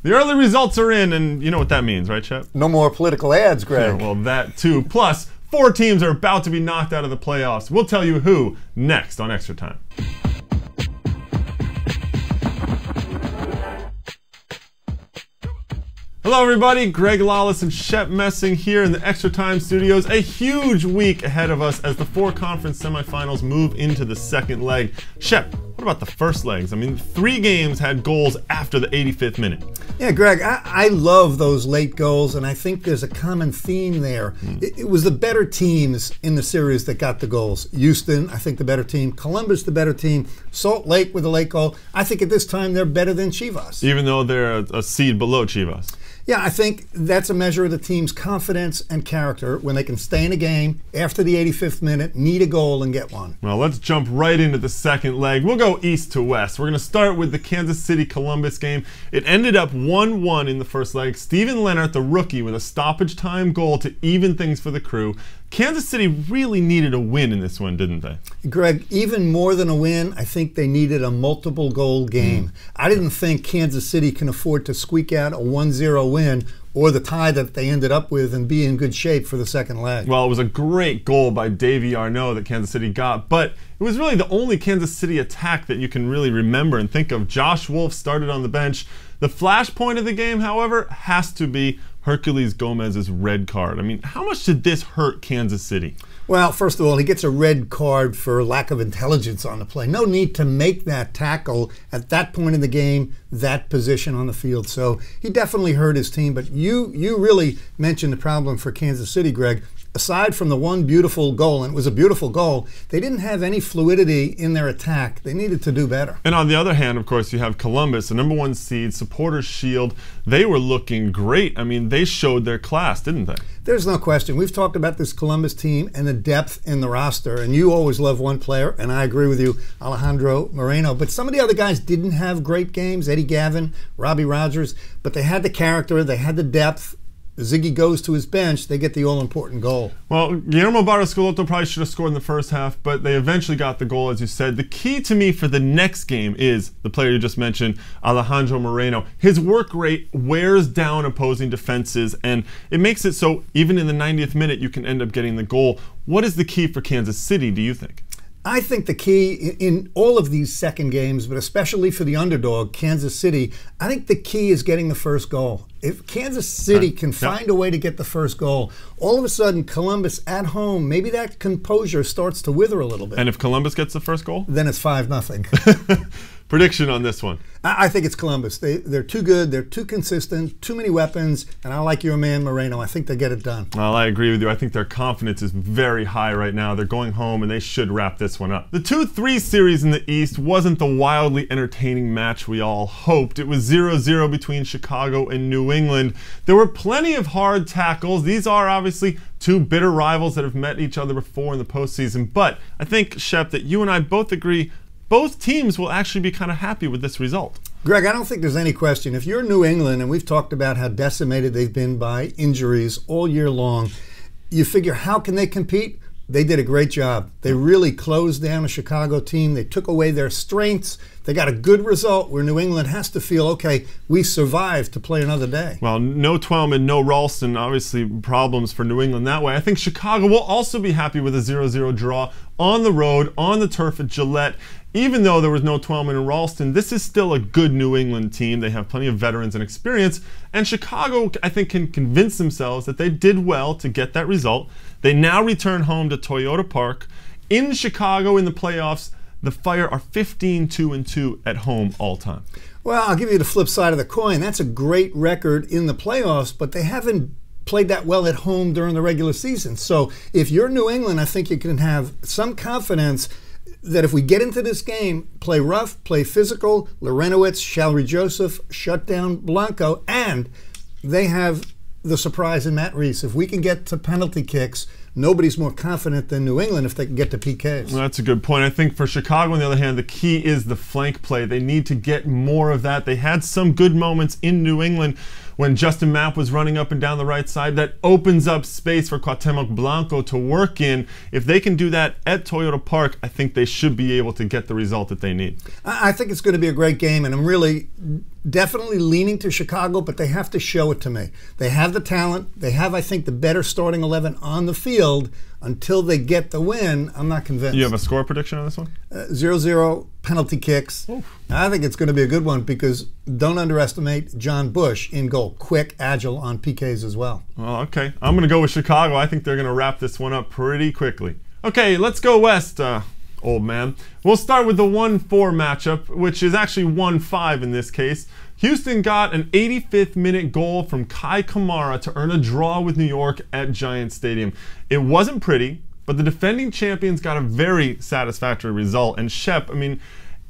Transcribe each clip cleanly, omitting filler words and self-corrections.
The early results are in, and you know what that means, right, Shep? No more political ads, Greg. Yeah, well, that too. Plus, 4 teams are about to be knocked out of the playoffs. We'll tell you who next on Extra Time. Hello everybody, Greg Lawless and Shep Messing here in the Extra Time Studios. A huge week ahead of us as the 4 conference semifinals move into the second leg. Shep, what about the first legs? I mean, 3 games had goals after the 85th minute. Yeah, Greg, I love those late goals, and I think there's a common theme there. It was the better teams in the series that got the goals. Houston, I think the better team. Columbus, the better team. Salt Lake with a late goal. I think at this time they're better than Chivas. Even though they're a seed below Chivas. Yeah, I think that's a measure of the team's confidence and character when they can stay in a game after the 85th minute, need a goal, and get one. Well, let's jump right into the second leg. We'll go east to west. We're going to start with the Kansas City-Columbus game. It ended up 1-1 in the first leg. Steven Leonard, the rookie, with a stoppage time goal to even things for the Crew. Kansas City really needed a win in this one, didn't they? Greg, even more than a win, I think they needed a multiple goal game. I didn't think Kansas City can afford to squeak out a 1-0 win or the tie that they ended up with and be in good shape for the second leg. Well, it was a great goal by Davy Arnaud that Kansas City got, but it was really the only Kansas City attack that you can really remember and think of. Josh Wolf started on the bench. The flashpoint of the game, however, has to be Herculez Gomez's red card. I mean, how much did this hurt Kansas City? Well, first of all, he gets a red card for lack of intelligence on the play. No need to make that tackle at that point in the game, that position on the field. So he definitely hurt his team. But you really mentioned the problem for Kansas City, Greg. Aside from the one beautiful goal, and it was a beautiful goal, they didn't have any fluidity in their attack. They needed to do better. And on the other hand, of course, you have Columbus, the #1 seed, Supporters Shield. They were looking great. I mean, they showed their class, didn't they? There's no question. We've talked about this Columbus team and the depth in the roster, and you always love one player, and I agree with you, Alejandro Moreno. But some of the other guys didn't have great games, Eddie Gavin, Robbie Rogers, but they had the character, they had the depth. Ziggy goes to his bench, they get the all-important goal. Well, Guillermo Barros-Schelotto probably should have scored in the first half, but they eventually got the goal, as you said. The key to me for the next game is the player you just mentioned, Alejandro Moreno. His work rate wears down opposing defenses, and it makes it so even in the 90th minute you can end up getting the goal. What is the key for Kansas City, do you think? I think the key in all of these second games, but especially for the underdog, Kansas City, I think the key is getting the first goal. If Kansas City can find a way to get the first goal, all of a sudden Columbus at home, maybe that composure starts to wither a little bit. And if Columbus gets the first goal? Then it's 5-0. Prediction on this one? I think it's Columbus. They're too good, they're too consistent, too many weapons, and I like your man Moreno. I think they get it done. Well, I agree with you. I think their confidence is very high right now. They're going home and they should wrap this one up. The 2-3 series in the East wasn't the wildly entertaining match we all hoped. It was 0-0 between Chicago and New England. There were plenty of hard tackles. These are obviously 2 bitter rivals that have met each other before in the postseason, but I think, Shep, that you and I both agree both teams will actually be kind of happy with this result. Greg, I don't think there's any question. If you're New England, and we've talked about how decimated they've been by injuries all year long, you figure how can they compete? They did a great job. They really closed down a Chicago team. They took away their strengths. They got a good result where New England has to feel, okay, we survived to play another day. Well, no Twellman, no Ralston, obviously problems for New England that way. I think Chicago will also be happy with a 0-0 draw on the road, on the turf at Gillette. Even though there was no Twellman and Ralston, this is still a good New England team. They have plenty of veterans and experience. And Chicago, I think, can convince themselves that they did well to get that result. They now return home to Toyota Park. In Chicago in the playoffs, the Fire are 15-2-2 at home all time. Well, I'll give you the flip side of the coin. That's a great record in the playoffs, but they haven't played that well at home during the regular season. So if you're New England, I think you can have some confidence that if we get into this game, play rough, play physical, Lorenowitz, Shalry Joseph, shut down Blanco, and they have the surprise in Matt Reese. If we can get to penalty kicks, nobody's more confident than New England if they can get to PKs. Well, that's a good point. I think for Chicago, on the other hand, the key is the flank play. They need to get more of that. They had some good moments in New England when Justin Mapp was running up and down the right side. That opens up space for Cuauhtemoc Blanco to work in. If they can do that at Toyota Park, I think they should be able to get the result that they need. I think it's going to be a great game, and I'm really definitely leaning to Chicago, but they have to show it to me. They have the talent. They have, I think, the better starting 11 on the field. Until they get the win, I'm not convinced. You have a score prediction on this one? 0-0 penalty kicks. Oof. I think it's going to be a good one because don't underestimate John Bush in goal. Quick, agile on PKs as well. Well, okay. I'm going to go with Chicago. I think they're going to wrap this one up pretty quickly. Okay, let's go west, old man. We'll start with the 1-4 matchup, which is actually 1-5 in this case. Houston got an 85th minute goal from Kai Kamara to earn a draw with New York at Giant Stadium. It wasn't pretty, but the defending champions got a very satisfactory result. And Shep, I mean,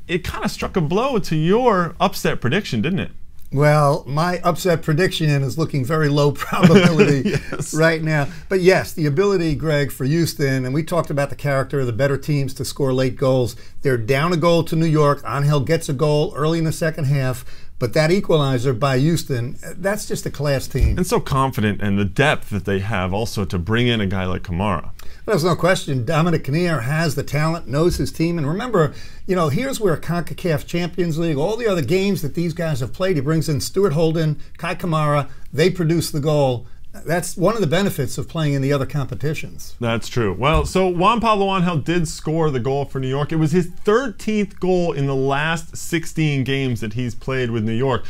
it kind of struck a blow to your upset prediction, didn't it? Well, my upset prediction is looking very low probability yes. right now. But yes, the ability, Greg, for Houston, and we talked about the character of the better teams to score late goals. They're down a goal to New York. Angel gets a goal early in the second half. But that equalizer by Houston, that's just a class team. And so confident, and the depth that they have also to bring in a guy like Kamara. There's no question. Dominic Kinnear has the talent, knows his team. And remember, you know, here's where CONCACAF Champions League, all the other games that these guys have played, he brings in Stuart Holden, Kai Kamara, they produce the goal. That's one of the benefits of playing in the other competitions. That's true. Well, so Juan Pablo Angel did score the goal for New York. It was his 13th goal in the last 16 games that he's played with New York.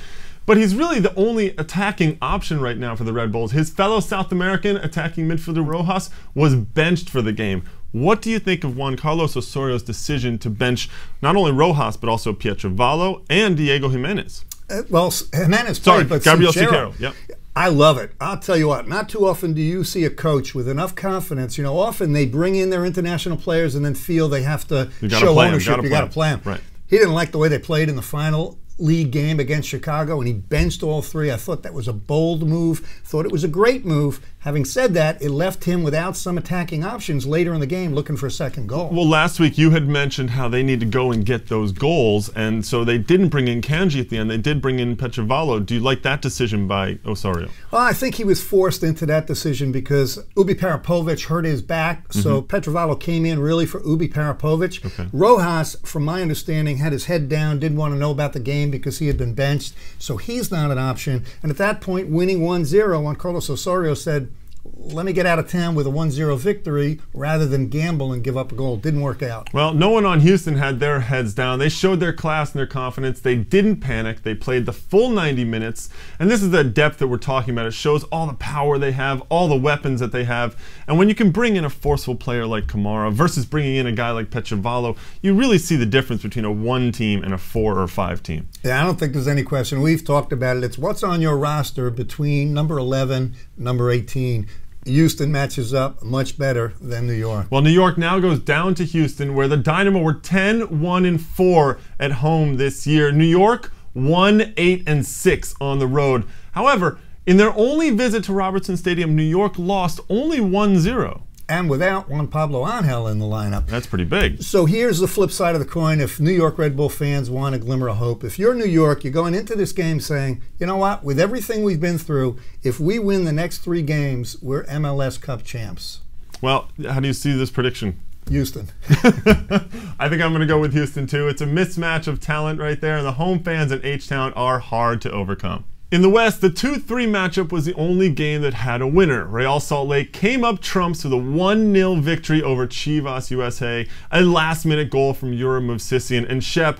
But he's really the only attacking option right now for the Red Bulls. His fellow South American attacking midfielder Rojas was benched for the game. What do you think of Juan Carlos Osorio's decision to bench not only Rojas, but also Pietrovallo and Diego Jimenez? Well, Jimenez played, but Gabriel Sichero. Yep. I love it. I'll tell you what, not too often do you see a coach with enough confidence. You know, often they bring in their international players and then feel they have to show ownership. You got to play them. Right. He didn't like the way they played in the final league game against Chicago, and he benched all three. I thought that was a bold move. Thought it was a great move. Having said that, it left him without some attacking options later in the game looking for a second goal. Well, last week you had mentioned how they need to go and get those goals, and so they didn't bring in Kanji at the end. They did bring in Pietrovallo. Do you like that decision by Osorio? Well, I think he was forced into that decision because Ubi Parapovic hurt his back, so Pietrovallo came in really for Ubi Parapovic. Okay. Rojas, from my understanding, had his head down, didn't want to know about the game because he had been benched, so he's not an option. And at that point, winning 1-0, Juan Carlos Osorio said, let me get out of town with a 1-0 victory rather than gamble and give up a goal. Didn't work out. Well, no one on Houston had their heads down. They showed their class and their confidence. They didn't panic. They played the full 90 minutes. And this is the depth that we're talking about. It shows all the power they have, all the weapons that they have. And when you can bring in a forceful player like Kamara versus bringing in a guy like Pietrovallo, you really see the difference between a 1 team and a 4 or 5 team. Yeah, I don't think there's any question. We've talked about it. It's what's on your roster between number 11, number 18. Houston matches up much better than New York. Well, New York now goes down to Houston, where the Dynamo were 10-1-4 at home this year. New York 1-8-6 on the road. However, in their only visit to Robertson Stadium, New York lost only 1-0. And without Juan Pablo Angel in the lineup. That's pretty big. So here's the flip side of the coin. If New York Red Bull fans want a glimmer of hope, if you're New York, you're going into this game saying, you know what, with everything we've been through, if we win the next 3 games, we're MLS Cup champs. Well, how do you see this prediction? Houston. I think I'm going to go with Houston too. It's a mismatch of talent right there, and the home fans at H-Town are hard to overcome. In the West, the 2-3 matchup was the only game that had a winner. Real Salt Lake came up trumps with a 1-0 victory over Chivas USA, a last-minute goal from Yura Movsisyan. And Shep,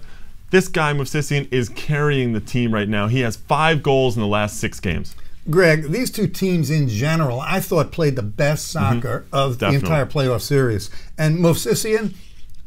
this guy Movsisyan is carrying the team right now. He has 5 goals in the last 6 games. Greg, these two teams in general, I thought played the best soccer of the entire playoff series. And Movsisyan,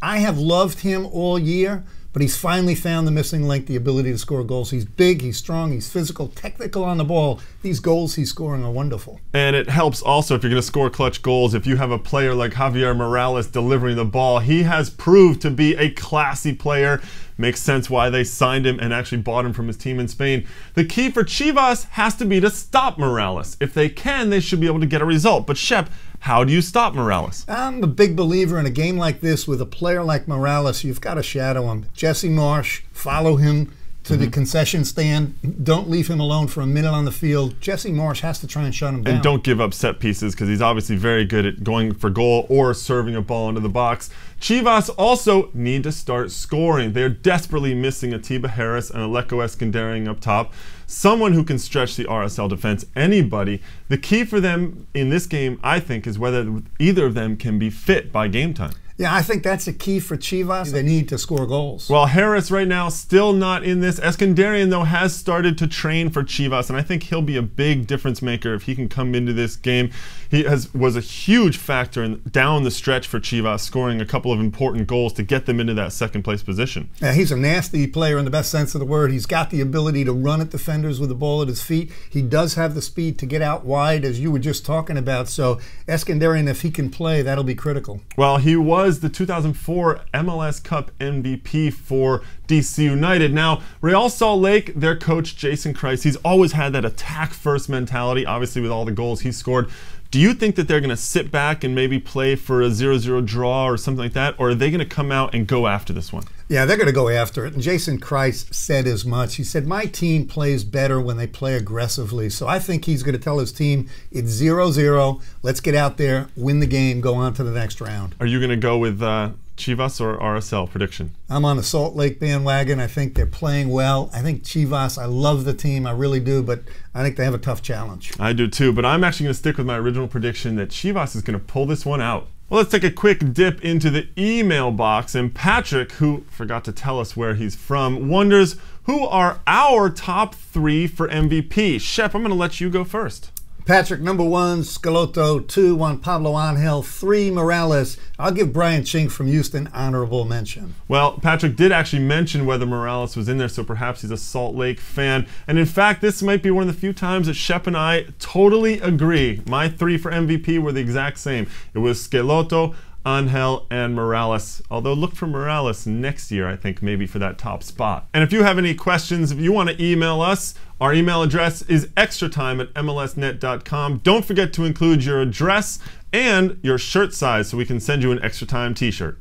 I have loved him all year, but he's finally found the missing link, the ability to score goals. He's big, he's strong, he's physical, technical on the ball. These goals he's scoring are wonderful. And it helps also if you're going to score clutch goals, if you have a player like Javier Morales delivering the ball. He has proved to be a classy player. Makes sense why they signed him and actually bought him from his team in Spain. The key for Chivas has to be to stop Morales. If they can, they should be able to get a result. But Shep, how do you stop Morales? I'm a big believer in a game like this with a player like Morales. You've got to shadow him. Jesse Marsh, follow him, to the concession stand. Don't leave him alone for a minute on the field. Jesse Marsch has to try and shut him down. And don't give up set pieces, because he's obviously very good at going for goal or serving a ball into the box. Chivas also need to start scoring. They're desperately missing Atiba Harris and Aleko Eskandarian up top. Someone who can stretch the RSL defense, anybody. The key for them in this game, I think, is whether either of them can be fit by game time. Yeah, I think that's a key for Chivas. They need to score goals. Well, Harris right now still not in this. Eskandarian, though, has started to train for Chivas, and I think he'll be a big difference maker if he can come into this game. He was a huge factor down the stretch for Chivas, scoring a couple of important goals to get them into that second place position. Yeah, he's a nasty player in the best sense of the word. He's got the ability to run at defenders with the ball at his feet. He does have the speed to get out wide, as you were just talking about. So Eskandarian, if he can play, that'll be critical. Well, he was the 2004 MLS Cup MVP for DC United. Now, Real Salt Lake, their coach Jason Kreis, he's always had that attack-first mentality, obviously with all the goals he scored. Do you think that they're going to sit back and maybe play for a 0-0 draw or something like that, or are they going to come out and go after this one? Yeah, they're going to go after it. And Jason Kreis said as much. He said, my team plays better when they play aggressively. So I think he's going to tell his team, it's 0-0. Let's get out there, win the game, go on to the next round. Are you going to go with Chivas or RSL prediction? I'm on the Salt Lake bandwagon. I think they're playing well. I think Chivas, I love the team, I really do, but I think they have a tough challenge. I do too, but I'm actually going to stick with my original prediction that Chivas is going to pull this one out. Well, let's take a quick dip into the email box, and Patrick, who forgot to tell us where he's from, wonders who are our top 3 for MVP. Shep, I'm going to let you go first. Patrick, number 1, Schelotto. 2, Juan Pablo Angel. 3, Morales. I'll give Brian Chink from Houston honorable mention. Well, Patrick did actually mention whether Morales was in there, so perhaps he's a Salt Lake fan. And in fact, this might be one of the few times that Shep and I totally agree. My 3 for MVP were the exact same. It was Schelotto, Angel, and Morales. Although look for Morales next year, I think, maybe for that top spot. And if you have any questions, if you want to email us, our email address is extratime@mlsnet.com. Don't forget to include your address and your shirt size so we can send you an Extra Time t-shirt.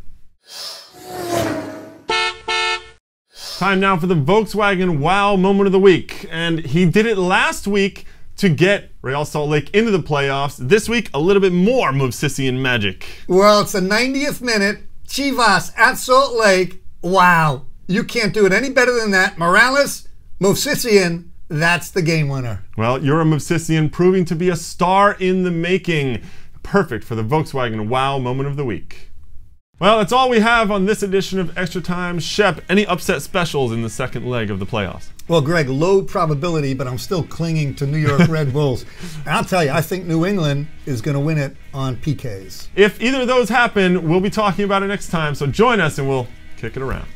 Time now for the Volkswagen Wow Moment of the Week. And he did it last week to get Real Salt Lake into the playoffs. This week, a little bit more Movsisian magic. Well, it's the 90th minute. Chivas at Salt Lake. Wow. You can't do it any better than that. Morales, Movsisian, that's the game winner. Well, you're a Movsisian, proving to be a star in the making. Perfect for the Volkswagen Wow Moment of the Week. Well, that's all we have on this edition of Extra Time. Shep, any upset specials in the second leg of the playoffs? Well, Greg, low probability, but I'm still clinging to New York Red Bulls. And I'll tell you, I think New England is going to win it on PKs. If either of those happen, we'll be talking about it next time, so join us and we'll kick it around.